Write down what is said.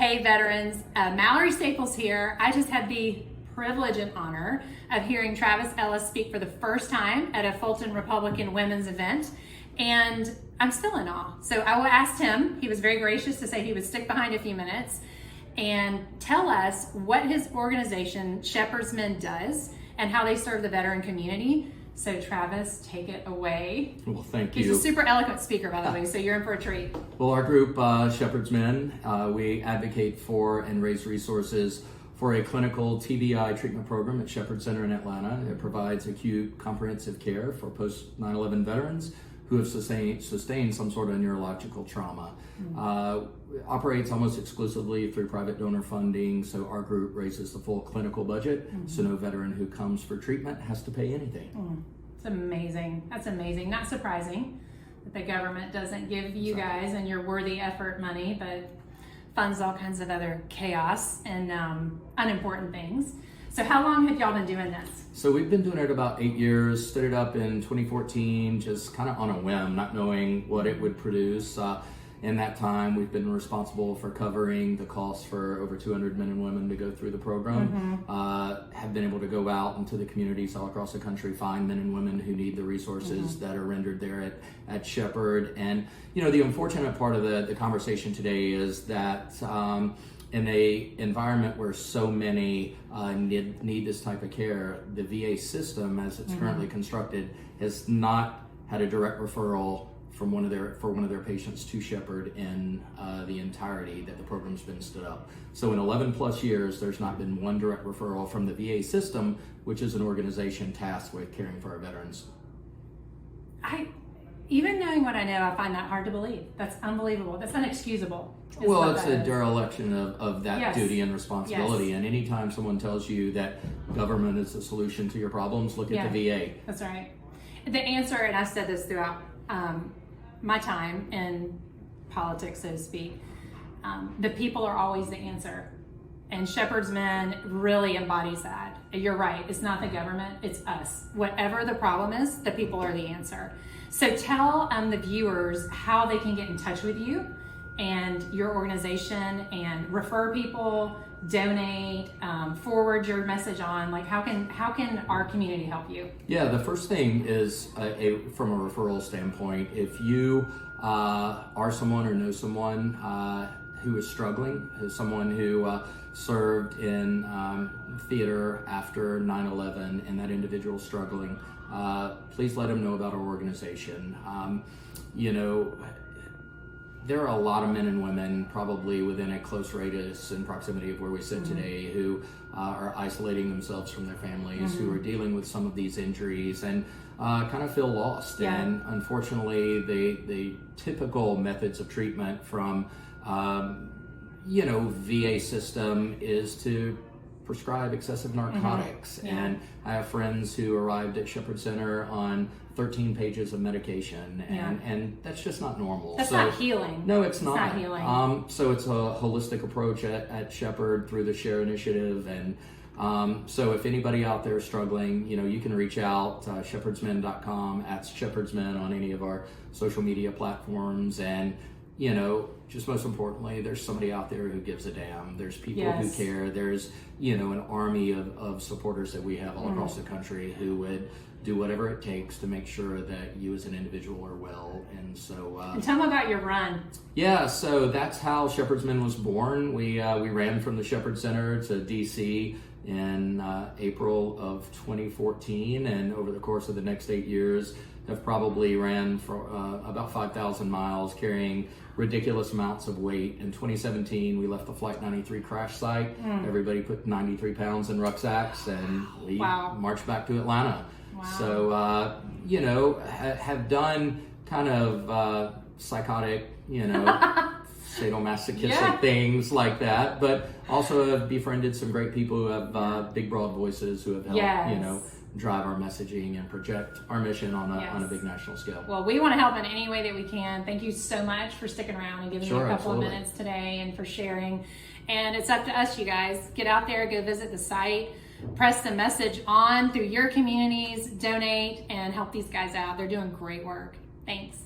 Hey veterans, Mallory Staples here. I just had the privilege and honor of hearing Travis Ellis speak for the first time at a Fulton Republican women's event, and I'm still in awe. So I asked him, he was very gracious to say he would stick behind a few minutes and tell us what his organization, Shepherdsmen, does and how they serve the veteran community. So Travis, take it away. Well, thank you. He's a super eloquent speaker, by the way, so you're in for a treat. Well, our group, Shepherdsmen, we advocate for and raise resources for a clinical TBI treatment program at Shepherd Center in Atlanta. It provides acute comprehensive care for post 9/11 veterans who have sustained some sort of neurological trauma. Operates almost exclusively through private donor funding, so our group raises the full clinical budget, so no veteran who comes for treatment has to pay anything. It's amazing. That's amazing. Not surprising that the government doesn't give you guys and your worthy effort money, but funds all kinds of other chaos and unimportant things. So how long have y'all been doing this? So we've been doing it about 8 years, stood it up in 2014, just kind of on a whim, not knowing what it would produce. In that time, we've been responsible for covering the costs for over 200 men and women to go through the program. Have been able to go out into the communities all across the country, find men and women who need the resources that are rendered there at Shepherd. And, you know, the unfortunate part of the conversation today is that in a environment where so many need this type of care, the VA system, as it's currently constructed, has not had a direct referral from one of their patients to Shepherd in the entirety that the program's been stood up. So in 11 plus years, there's not been one direct referral from the VA system, which is an organization tasked with caring for our veterans. Even knowing what I know, I find that hard to believe. That's unbelievable. That's inexcusable. Well, it's a dereliction of that duty and responsibility. Yes. And anytime someone tells you that government is the solution to your problems, look at the VA. That's right. The answer, and I've said this throughout my time in politics, so to speak, the people are always the answer. And Shepherdsmen really embodies that. You're right, it's not the government, it's us. Whatever the problem is, the people are the answer. So tell the viewers how they can get in touch with you and your organization and refer people, donate, forward your message on. Like, how can our community help you? Yeah, the first thing is from a referral standpoint, if you are someone or know someone who is struggling, is someone who served in theater after 9/11 and that individual struggling, please let them know about our organization. You know, there are a lot of men and women probably within a close radius and proximity of where we sit today who are isolating themselves from their families, who are dealing with some of these injuries and kind of feel lost. And unfortunately, the typical methods of treatment from VA system is to prescribe excessive narcotics. And I have friends who arrived at Shepherd Center on 13 pages of medication, and that's just not normal. That's not healing. No, it's not. It's not healing. So it's a holistic approach at Shepherd through the SHARE initiative, and so if anybody out there is struggling, you know, you can reach out, shepherdsmen.com, at Shepherdsmen on any of our social media platforms, and you know, just most importantly, there's somebody out there who gives a damn. There's people who care. There's, you know, an army of supporters that we have all across the country who would do whatever it takes to make sure that you as an individual are well. And so... and tell them about your run. Yeah, so that's how Shepherdsmen was born. We ran from the Shepherd Center to DC in April of 2014, and over the course of the next 8 years, have probably ran for about 5,000 miles, carrying ridiculous amounts of weight. In 2017, we left the Flight 93 crash site. Everybody put 93 pounds in rucksacks, and we marched back to Atlanta. So, you know, have done kind of psychotic, you know, sadomasochistic things like that, but also have befriended some great people who have big, broad voices who have helped, you know, drive our messaging and project our mission on a big national scale. Well, we want to help in any way that we can. Thank you so much for sticking around and giving me a couple of minutes today and for sharing. And it's up to us, you guys. Get out there, go visit the site, press the message on through your communities, donate, and help these guys out. They're doing great work. Thanks.